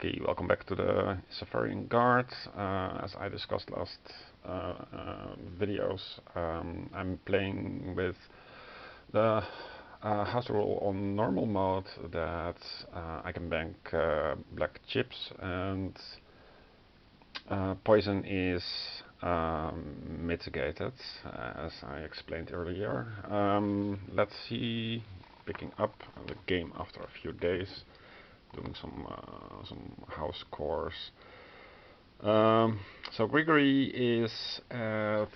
Okay, welcome back to the Safari Guard. As I discussed last videos, I'm playing with the house rule on normal mode that I can bank black chips and poison is mitigated, as I explained earlier. Let's see, picking up the game after a few days, doing some house chores. So Grigory is at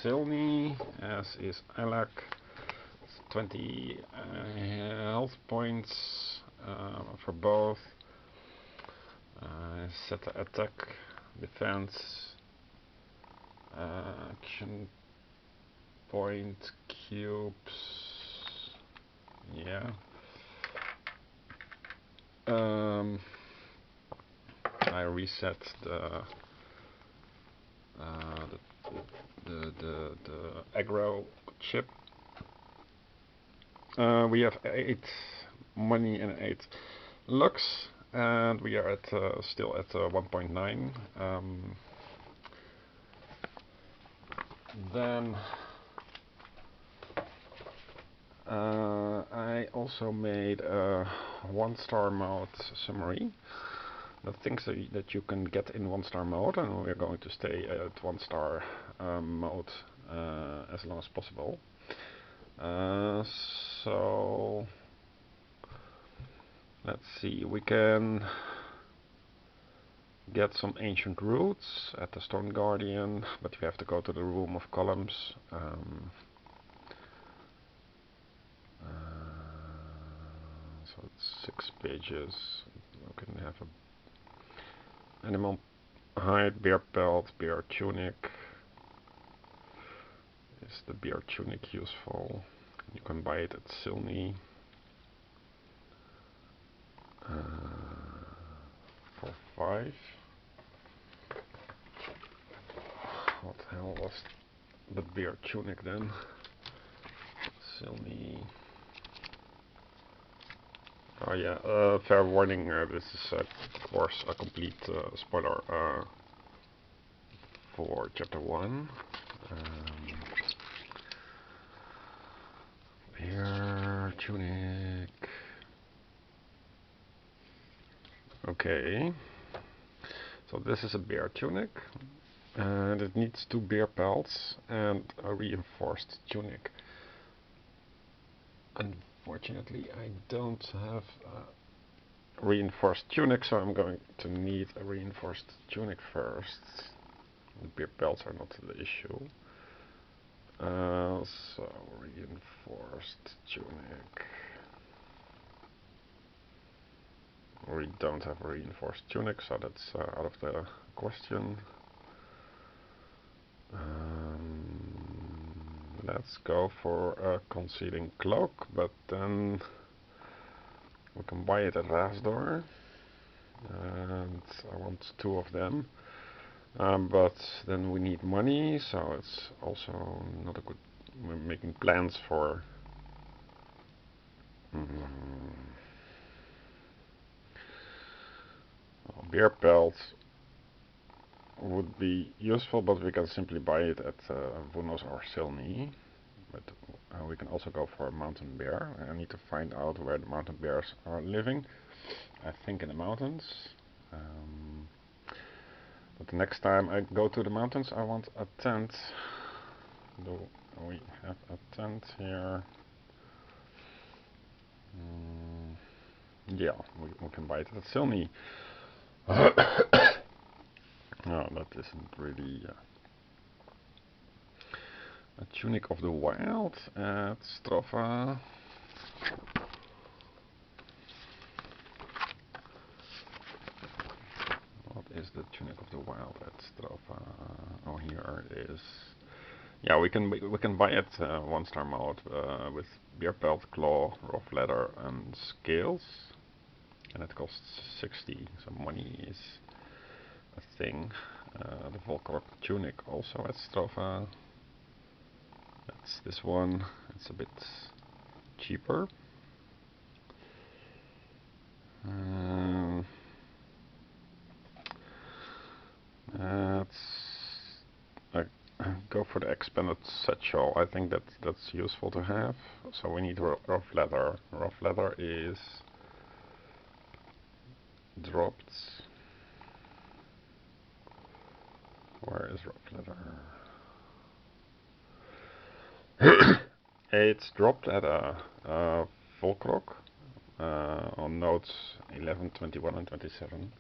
Silny, as is Alak. 20 health points for both. Set the attack, defense, action point, cubes. Yeah. I reset the aggro chip. We have 8 money and 8 lux, and we are at still at 1.9. Then I also made a 1-star mode summary. The things that you can get in 1-star mode, and we're going to stay at 1-star mode as long as possible. So let's see, we can get some ancient roots at the Stone Guardian, but you have to go to the room of columns. So it's 6 pages. We can have a animal hide, bear pelt, bear tunic. Is the bear tunic useful? You can buy it at Silny for 5. What the hell was the bear tunic then? Silny. Oh yeah, fair warning, this is of course a complete spoiler for chapter 1. Bear tunic. Okay, so this is a bear tunic, and it needs 2 bear pelts and a reinforced tunic. Unfortunately, I don't have a reinforced tunic, so I'm going to need a reinforced tunic first. The bear pelts are not the issue. So reinforced tunic. We don't have a reinforced tunic, so that's out of the question. Let's go for a concealing cloak, but then we can buy it at Rasdor, and I want 2 of them. But then we need money, so it's also not a good. We're making plans for. Bear pelt would be useful, but we can simply buy it at Vunos or Silny. But we can also go for a mountain bear. I need to find out where the mountain bears are living. I think in the mountains. But the next time I go to the mountains, I want a tent. Do we have a tent here? Yeah, we can buy it at Silny. No, that isn't really a tunic of the wild at Strova. What is the tunic of the wild at Strova? Oh, here it is. Yeah, we can buy it 1-star mode with bear pelt, claw, rough leather, and scales, and it costs 60. So money is a thing. The Volkrok tunic also at Strova. That's this one. It's a bit cheaper. for the expanded satchel. I think that's useful to have. So we need rough leather. Rough leather is dropped. Where is rough leather? It's dropped at a full clock on nodes 11, 21 and 27.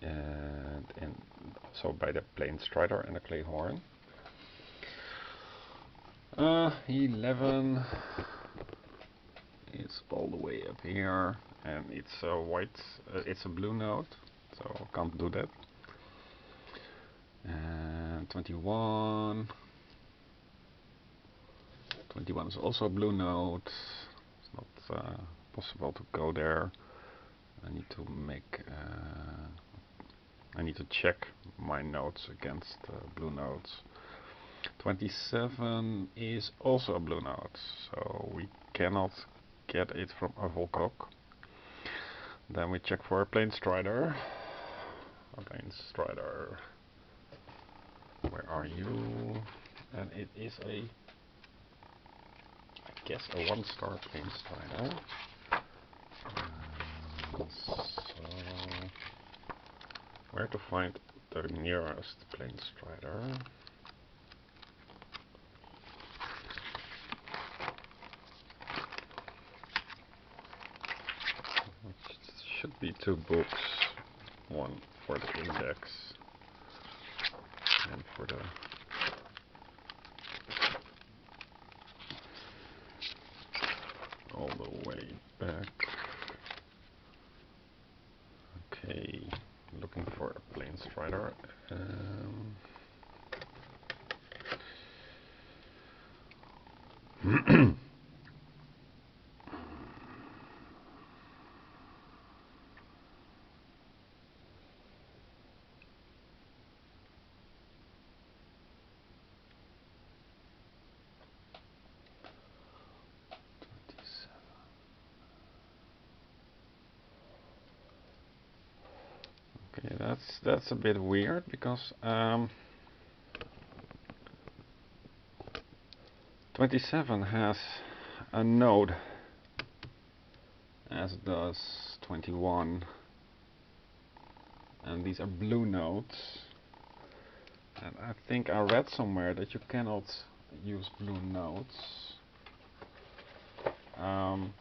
And so by the plain strider and the clay horn. 11 is all the way up here, and it's a white, it's a blue note, so can't do that. And 21 is also a blue note. It's not possible to go there. I need to make I need to check my notes against blue notes. 27 is also a blue note, so we cannot get it from a Volkrock. Then we check for a plain strider. A plain strider. Where are you? And it is a, I guess, a 1-star plain strider. So where to find the nearest plain strider? Should be 2 books, one for the index and for the all the way back. Okay, looking for a plain strider. Okay, that's a bit weird because 27 has a node, as does 21, and these are blue nodes. And I think I read somewhere that you cannot use blue nodes, and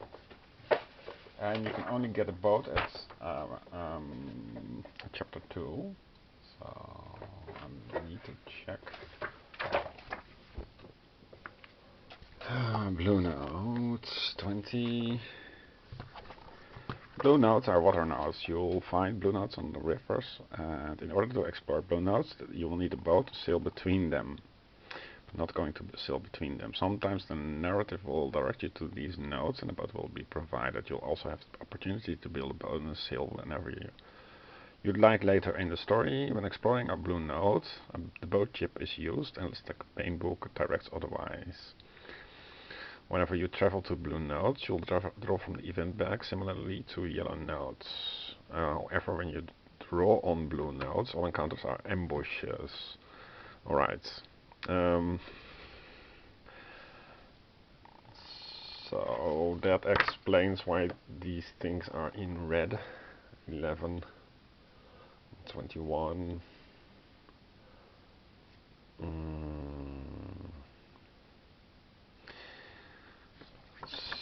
you can only get a boat at chapter 2. So I need to check. Blue nodes 20. Blue nodes are water nodes. You'll find blue nodes on the rivers, and in order to explore blue nodes, you will need a boat to sail between them. Not going to sail between them. Sometimes the narrative will direct you to these nodes, and a boat will be provided. You'll also have the opportunity to build a boat and sail whenever you'd like later in the story. When exploring a blue node, the boat chip is used, unless the campaign book directs otherwise. Whenever you travel to blue nodes, you'll draw from the event bag, similarly to yellow nodes. However, when you draw on blue nodes, all encounters are ambushes. Alright. So that explains why these things are in red. 11, 21.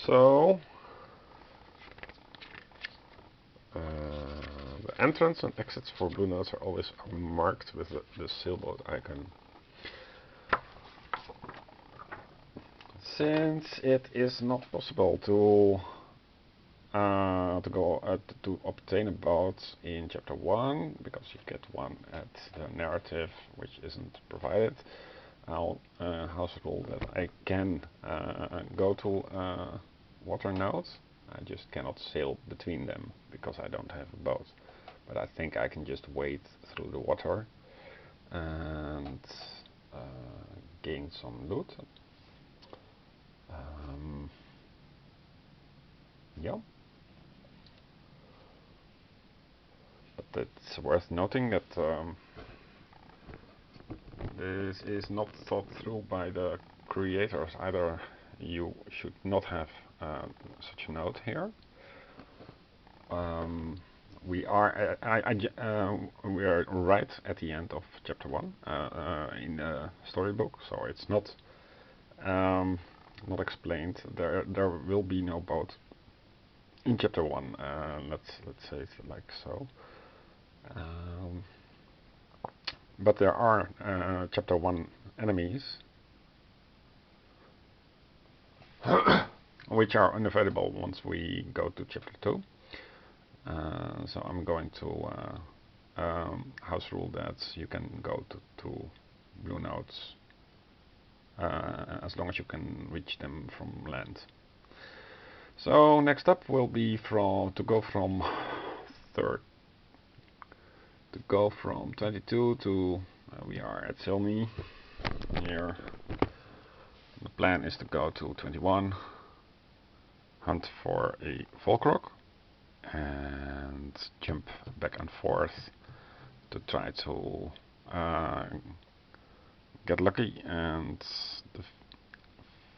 So the entrance and exits for blue nodes are always marked with the sailboat icon. Since it is not possible to obtain a boat in chapter 1, because you get one at the narrative, which isn't provided, I'll house rule that I can go to water nodes. I just cannot sail between them because I don't have a boat. But I think I can just wade through the water and gain some loot. Yeah. But it's worth noting that this is not thought through by the creators either. You should not have such a node here. We are we are right at the end of chapter 1 in the storybook, so it's not not explained. There will be no boat in chapter 1. Let's say it like so. But there are chapter 1 enemies which are unavailable once we go to chapter 2. So I'm going to house rule that you can go to blue nodes as long as you can reach them from land. So next up will be to go from 22 to we are at Silmi here. The plan is to go to 21, hunt for a Volkrok, and jump back and forth to try to get lucky and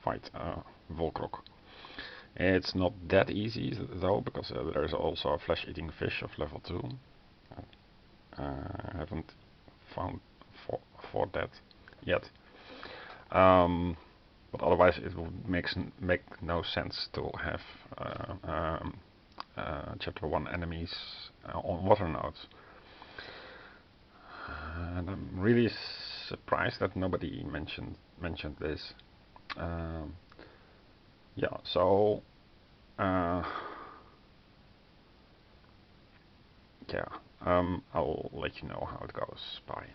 fight a Volkrok. It's not that easy though, because there's also a flesh-eating fish of level 2. I haven't found for that yet. But otherwise it would make no sense to have chapter 1 enemies on water nodes. And I'm really surprised that nobody mentioned this. Yeah, so yeah, I'll let you know how it goes. Bye.